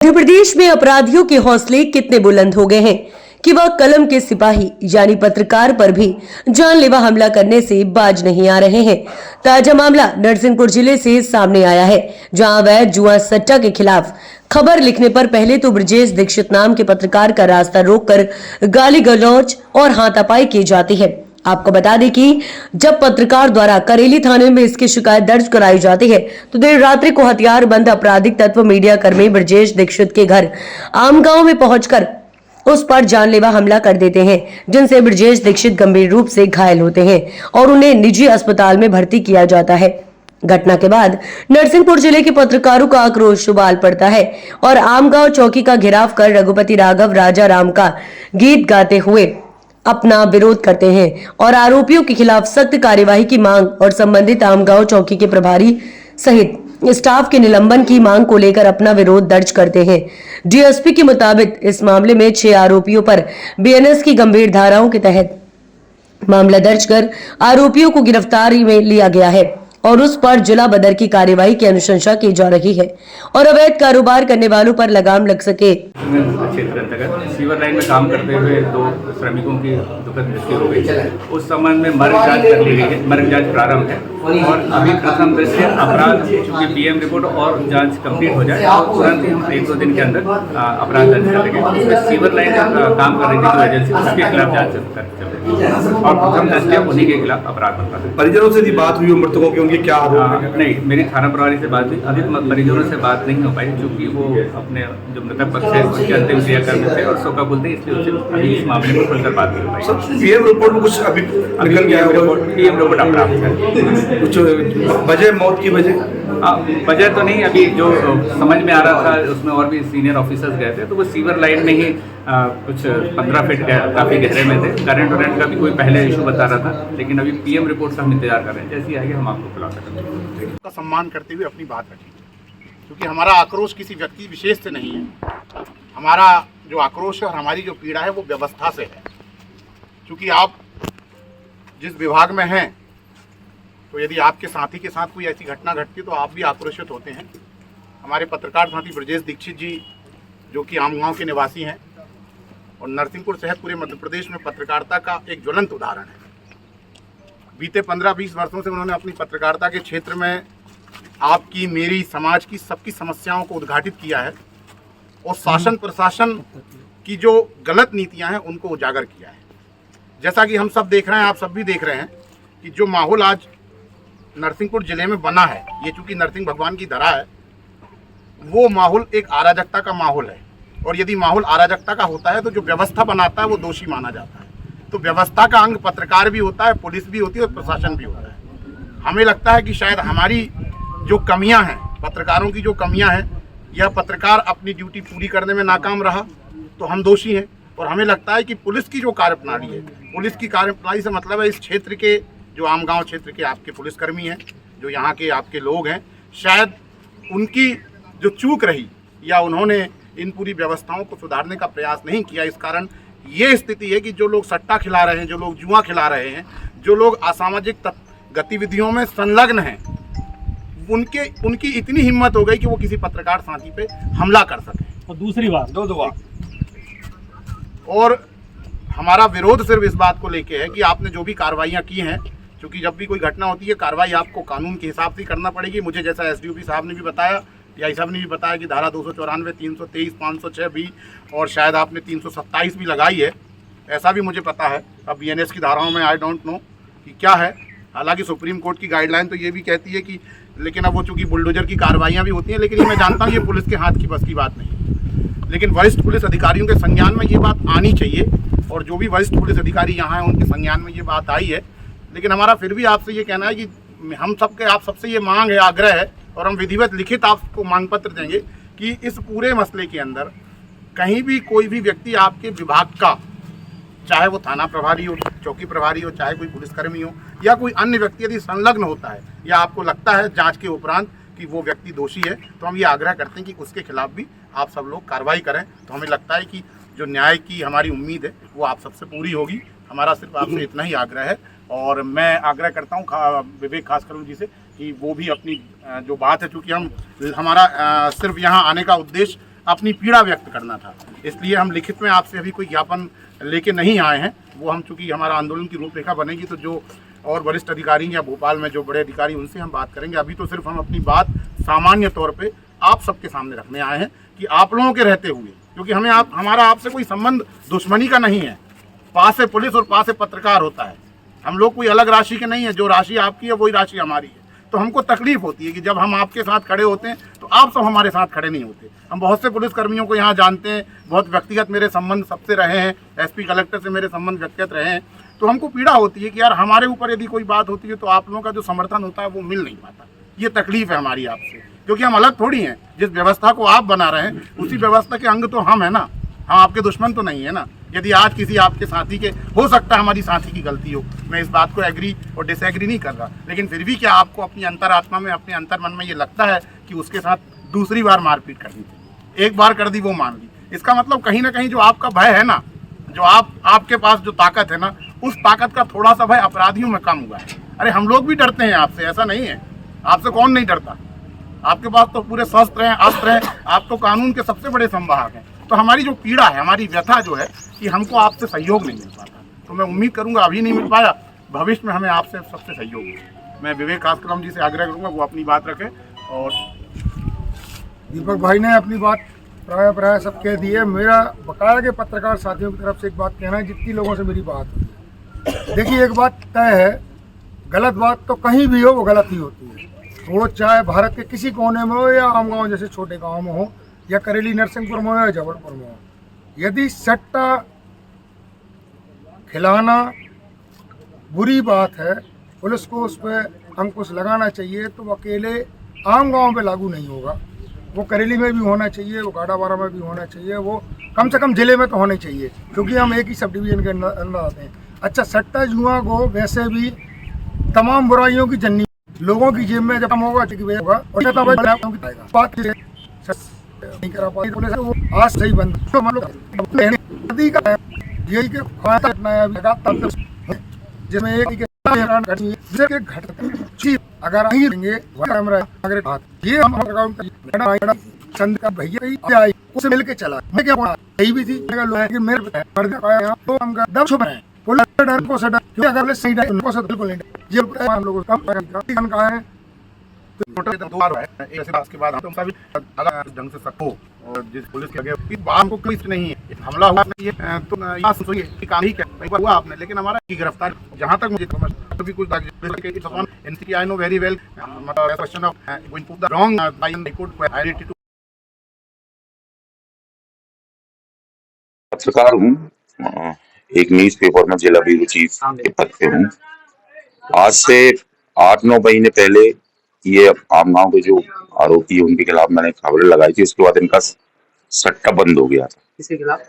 मध्य प्रदेश में अपराधियों के हौसले कितने बुलंद हो गए हैं कि वह कलम के सिपाही यानी पत्रकार पर भी जानलेवा हमला करने से बाज नहीं आ रहे हैं। ताजा मामला नरसिंहपुर जिले से सामने आया है, जहां अवैध जुआ सट्टा के खिलाफ खबर लिखने पर पहले तो ब्रजेश दीक्षित नाम के पत्रकार का रास्ता रोककर गाली गलौज और हाथापाई की जाती है। आपको बता दें कि जब पत्रकार द्वारा करेली थाने में इसकी शिकायत दर्ज कराई जाती है तो देर रात्रि को हथियारबंद आपराधिक तत्व मीडिया कर्मी ब्रजेश दीक्षित के घर आमगांव में पहुंचकर उस पर जानलेवा हमला कर देते हैं, जिनसे ब्रजेश दीक्षित गंभीर रूप से घायल होते हैं और उन्हें निजी अस्पताल में भर्ती किया जाता है। घटना के बाद नरसिंहपुर जिले के पत्रकारों का आक्रोश उबाल पड़ता है और आमगांव चौकी का घेराव कर रघुपति राघव राजा राम का गीत गाते हुए अपना विरोध करते हैं और आरोपियों के खिलाफ सख्त कार्यवाही की मांग और संबंधित आमगांव चौकी के प्रभारी सहित स्टाफ के निलंबन की मांग को लेकर अपना विरोध दर्ज करते हैं। डीएसपी के मुताबिक इस मामले में 6 आरोपियों पर बीएनएस की गंभीर धाराओं के तहत मामला दर्ज कर आरोपियों को गिरफ्तारी में लिया गया है और उस पर जिला बदर की कार्यवाही की अनुशंसा की जा रही है और अवैध कारोबार करने वालों पर लगाम लग सके। क्षेत्र अंतर्गत सीवर लाइन में काम करते हुए 2 श्रमिकों की दुखद मृत्यु हो गई। उस संबंध में मर्ग जांच कर ली गई है, मर्ग जांच प्रारंभ है और अभी प्रथम दृष्टया अपराध चूंकि पीएम रिपोर्ट और जांच कंप्लीट हो जाए तो तुरंत ही हम 1-2 दिन के अंदर अपराध दर्ज कर लेंगे। सीवर लाइन काम कर रही थी एजेंसी, उसके खिलाफ जांच और प्रथम दृष्टया उन्हीं के खिलाफ अपराध बनता है। परिजनों से बात हुई मृतकों की, उनके क्या आरोप है? नहीं, मेरी थाना प्रभारी से बात हुई, अभी परिजनों से बात नहीं हो पाई क्योंकि वो अपने जो मृतक पक्ष है उसके अंतिम क्रिया करते थे और शोका बोलते इसलिए उससे अभी इस मामले में खुलकर बात नहीं हो पाई। पीएम रिपोर्ट में कुछ अभी निकल गया है? पीएम रिपोर्ट अप्राप्त है। कुछ वजह, मौत की वजह? वजह तो नहीं, अभी जो समझ में आ रहा था उसमें और भी सीनियर ऑफिसर्स गए थे तो वो सीवर लाइन में ही कुछ 15 फीट काफ़ी गहरे में थे। करंट वरेंट का भी कोई पहले इशू बता रहा था, लेकिन अभी पीएम रिपोर्ट से हम इंतजार कर रहे हैं, जैसी आएगी हम आपको खुलासा करेंगे। का सम्मान करते हुए अपनी बात रखी, क्योंकि हमारा आक्रोश किसी व्यक्ति विशेष से नहीं है। हमारा जो आक्रोश है और हमारी जो पीड़ा है वो व्यवस्था से है। क्योंकि आप जिस विभाग में हैं तो यदि आपके साथी के साथ कोई ऐसी घटना घटती तो आप भी आक्रोशित होते हैं। हमारे पत्रकार साथी ब्रजेश दीक्षित जी जो कि आमगांव के निवासी हैं और नरसिंहपुर सहित पूरे मध्य प्रदेश में पत्रकारिता का एक ज्वलंत उदाहरण है। बीते 15-20 वर्षों से उन्होंने अपनी पत्रकारिता के क्षेत्र में आपकी, मेरी, समाज की सबकी समस्याओं को उद्घाटित किया है और शासन प्रशासन की जो गलत नीतियां हैं उनको उजागर किया है। जैसा कि हम सब देख रहे हैं, आप सब भी देख रहे हैं कि जो माहौल आज नरसिंहपुर जिले में बना है, ये चूंकि नरसिंह भगवान की धरा है, वो माहौल एक अराजकता का माहौल है और यदि माहौल अराजकता का होता है तो जो व्यवस्था बनाता है वो दोषी माना जाता है। तो व्यवस्था का अंग पत्रकार भी होता है, पुलिस भी होती है और प्रशासन भी होता है। हमें लगता है कि शायद हमारी जो कमियां हैं, पत्रकारों की जो कमियां हैं, यह पत्रकार अपनी ड्यूटी पूरी करने में नाकाम रहा तो हम दोषी हैं। और हमें लगता है कि पुलिस की जो कार्यप्रणाली है, पुलिस की कार्यप्रणाली से मतलब है इस क्षेत्र के जो आमगांव क्षेत्र के आपके पुलिसकर्मी हैं, जो यहाँ के आपके लोग हैं, शायद उनकी जो चूक रही या उन्होंने इन पूरी व्यवस्थाओं को सुधारने का प्रयास नहीं किया। इस कारण ये स्थिति है कि जो लोग सट्टा खिला रहे हैं, जो लोग जुआ खिला रहे हैं, जो लोग असामाजिक गतिविधियों में संलग्न हैं, उनकी इतनी हिम्मत हो गई कि वो किसी पत्रकार साथी पे हमला कर सके। और दूसरी बात और हमारा विरोध सिर्फ इस बात को लेके है कि आपने जो भी कार्रवाइयाँ की हैं, क्योंकि जब भी कोई घटना होती है कार्रवाई आपको कानून के हिसाब से करना पड़ेगी। मुझे जैसा एसडीओपी साहब ने भी बताया, टीआई साहब ने भी बताया कि धारा 294, 323, 506 भी और शायद आपने 327 भी लगाई है, ऐसा भी मुझे पता है। अब बीएनएस की धाराओं में आई डोंट नो कि क्या है। हालांकि सुप्रीम कोर्ट की गाइडलाइन तो ये भी कहती है कि, लेकिन अब वो चूँकि बुलडोजर की कार्रवाइयाँ भी होती हैं, लेकिन ये मैं जानता हूँ ये पुलिस के हाथ की बस की बात नहीं। लेकिन वरिष्ठ पुलिस अधिकारियों के संज्ञान में ये बात आनी चाहिए और जो भी वरिष्ठ पुलिस अधिकारी यहाँ हैं उनके संज्ञान में ये बात आई है। लेकिन हमारा फिर भी आपसे ये कहना है कि हम सबके आप सबसे ये मांग है, आग्रह है और हम विधिवत लिखित आपको मांग पत्र देंगे कि इस पूरे मसले के अंदर कहीं भी कोई भी व्यक्ति आपके विभाग का, चाहे वो थाना प्रभारी हो, चौकी प्रभारी हो, चाहे कोई पुलिसकर्मी हो या कोई अन्य व्यक्ति यदि संलग्न होता है या आपको लगता है जांच के उपरांत कि वो व्यक्ति दोषी है, तो हम ये आग्रह करते हैं कि उसके खिलाफ भी आप सब लोग कार्रवाई करें। तो हमें लगता है कि जो न्याय की हमारी उम्मीद है वो आप सबसे पूरी होगी। हमारा सिर्फ आपसे इतना ही आग्रह है और मैं आग्रह करता हूँ विवेक खासकर जी से कि वो भी अपनी जो बात है, चूँकि हमारा सिर्फ यहाँ आने का उद्देश्य अपनी पीड़ा व्यक्त करना था। इसलिए हम लिखित में आपसे अभी कोई ज्ञापन लेके नहीं आए हैं। वो हम चूँकि हमारा आंदोलन की रूपरेखा बनेगी तो जो और वरिष्ठ अधिकारी या भोपाल में जो बड़े अधिकारी उनसे हम बात करेंगे। अभी तो सिर्फ हम अपनी बात सामान्य तौर पे आप सबके सामने रखने आए हैं कि आप लोगों के रहते हुए, क्योंकि हमारा आपसे कोई संबंध दुश्मनी का नहीं है। पास से पुलिस और पास से पत्रकार होता है, हम लोग कोई अलग राशि के नहीं है। जो राशि आपकी है वही राशि हमारी है। तो हमको तकलीफ होती है कि जब हम आपके साथ खड़े होते हैं तो आप सब हमारे साथ खड़े नहीं होते। हम बहुत से पुलिसकर्मियों को यहाँ जानते हैं, बहुत व्यक्तिगत मेरे संबंध सबसे रहे हैं, एसपी कलेक्टर से मेरे संबंध व्यक्तिगत रहे हैं। तो हमको पीड़ा होती है कि यार हमारे ऊपर यदि कोई बात होती है तो आप लोगों का जो समर्थन होता है वो मिल नहीं पाता। ये तकलीफ है हमारी आपसे, क्योंकि हम अलग थोड़ी हैं। जिस व्यवस्था को आप बना रहे हैं उसी व्यवस्था के अंग तो हम है ना, हम आपके दुश्मन तो नहीं है ना। यदि आज किसी आपके साथी के, हो सकता है हमारी साथी की गलती हो, मैं इस बात को एग्री और डिसएग्री नहीं कर रहा, लेकिन फिर भी क्या आपको अपनी अंतरात्मा में, अपने अंतर्मन में ये लगता है कि उसके साथ दूसरी बार मारपीट करनी चाहिए? एक बार कर दी वो मान ली, इसका मतलब कहीं ना कहीं जो आपका भय है ना, जो आपके पास जो ताकत है ना, उस ताकत का थोड़ा सा भय अपराधियों में कम हुआ है। अरे हम लोग भी डरते हैं आपसे, ऐसा नहीं है। आपसे कौन नहीं डरता? आपके पास तो पूरे शस्त्र हैं, अस्त्र हैं, आप तो कानून के सबसे बड़े संवाहक हैं। तो हमारी जो पीड़ा है, हमारी व्यथा जो है कि हमको आपसे सहयोग नहीं मिल पाता, तो मैं उम्मीद करूंगा अभी नहीं मिल पाया, भविष्य में हमें आपसे सबसे सहयोग मिले। मैं विवेक आसकलम जी से आग्रह करूंगा वो अपनी बात रखें। और दीपक भाई ने अपनी बात प्राय सब कह दी है। मेरा बकाया के पत्रकार साथियों की तरफ से एक बात कहना है, जितनी लोगों से मेरी बात हुई है। देखिए, एक बात तय है, गलत बात तो कहीं भी हो वो गलत ही होती है। वो चाहे भारत के किसी कोने में हो या आम गाँव जैसे छोटे गाँव में हो, या करेली नरसिंहपुर में हो या जबलपुर में हो। यदि सट्टा खिलाना बुरी बात है, पुलिस को उस पर अंकुश लगाना चाहिए, तो वो अकेले आम गाँव में लागू नहीं होगा। वो करेली में भी होना चाहिए, वो गाड़ावाड़ा में भी होना चाहिए, वो कम से कम जिले में तो होना चाहिए, क्योंकि हम एक ही सब डिवीजन के अंदर आते हैं। अच्छा, सट्टा जुआ को वैसे भी तमाम बुराइयों की जननी, लोगों की जेब में जब हम होगा और बात नहीं करा पाई पुलिस, वो आज सही बंद तो मान लो जिसमें एक अगर नहीं देंगे ये हम चंद का भैया उससे मिल के चला, मैं क्या बोला यही भी थी मेरे तो हम दब छुप रहे हैं पुलिस डर को सडा, क्योंकि अगर सही डर उनको से बिल्कुल नहीं ये हम लोगों को कम कहा है। टोटल 2 बार है, एक के बाद हम सभी अलग ढंग से सको और जिस पुलिस के आगे बात को कोई नहीं है, हमला हुआ नहीं है, तो यहाँ सोचिए कि काम ही क्या हुआ आपने, लेकिन हमारा की गिरफ्तार जहाँ तक मुझे समझ भी कुछ NCP I know very well question of going to the wrong by the court highlighted to. पत्रकार हूँ, एक न्यूज पेपर में जिला ब्यूरो चीफ के पद पे हूँ। आज से 8-9 महीने पहले ये आम गाँव के जो आरोपी है उनके खिलाफ मैंने खबरें लगाई थी। उसके बाद इनका सट्टा बंद हो गया था। किसके खिलाफ?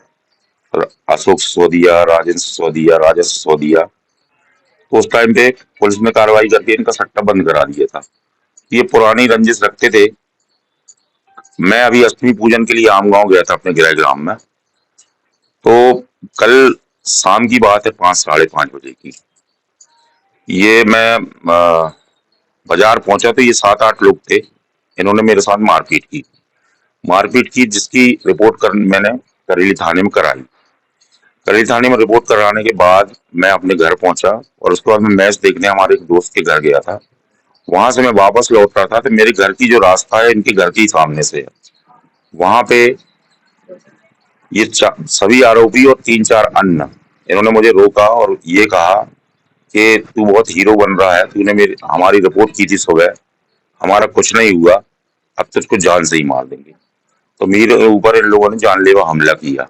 अशोक सिसोदिया, राजेंद्र सिसोदिया, राजेश सिसोदिया। तो उस टाइम पे पुलिस ने कार्रवाई करके इनका सट्टा बंद करा दिया था। ये पुरानी रंजिश रखते थे। मैं अभी अष्टमी पूजन के लिए आम गाँव गया था अपने गृह ग्राम में। तो कल शाम की बात है, 5-5:30 बजे की। ये मैं बाजार पहुंचा तो ये 7-8 लोग थे। इन्होंने मेरे साथ मारपीट की, जिसकी रिपोर्ट मैंने करेली थाने में कराई। करेली थाने में रिपोर्ट कराने के बाद मैं अपने घर पहुंचा और उसके बाद मैं मैच देखने हमारे एक दोस्त के घर गया था। वहां से मैं वापस लौट रहा था तो मेरे घर की जो रास्ता है इनके घर के सामने से है। वहां पे ये सभी आरोपी और 3-4 अन्य इन्होंने मुझे रोका और ये कहा कि तू बहुत हीरो बन रहा है, तूने हमारी रिपोर्ट की थी सुबह, हमारा कुछ नहीं हुआ, अब तुझको जान से ही मार देंगे। तो मेरे ऊपर इन लोगों ने जानलेवा हमला किया।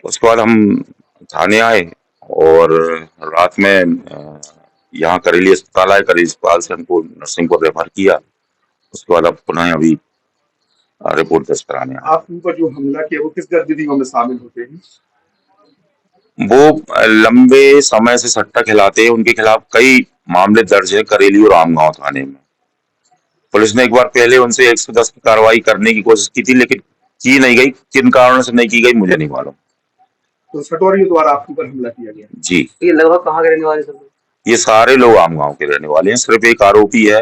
उसके बाद हम थाने आए और रात में यहाँ करेली अस्पताल आए। करेली अस्पताल से हमको नरसिंहपुर रेफर किया। उसके बाद अब पुनः अभी रिपोर्ट दर्ज कराने आए। आपके ऊपर जो हमला किया वो किस गतिविधियों में शामिल होते हैं? वो लंबे समय से सट्टा खिलाते हैं। उनके खिलाफ कई मामले दर्ज है करेली और आमगांव थाने में। पुलिस ने एक बार पहले उनसे 110 की कार्रवाई करने की कोशिश की थी, लेकिन की नहीं गई। किन कारणों से नहीं की गई मुझे नहीं मालूम। तो सटोरियों द्वारा आपके ऊपर हमला किया गया? जी। ये लगभग कहाँ के रहने वाले सब? ये सारे लोग आमगांव के रहने वाले हैं। सिर्फ एक आरोपी है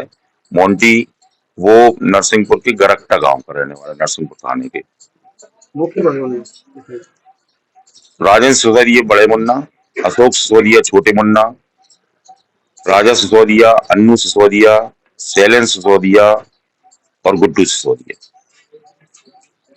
मोंटी, वो नरसिंहपुर के गरकटा गांव का रहने वाला, नरसिंहपुर थाने के। वो क्यों बने उन्हें? राजेंद्र सिसोदिया बड़े मुन्ना, अशोक सिसोदिया छोटे मुन्ना, राजा सिसोदिया, अन्नू सिसोदिया, शैलेंद्र सिसोदिया और गुड्डू सिसोदिया।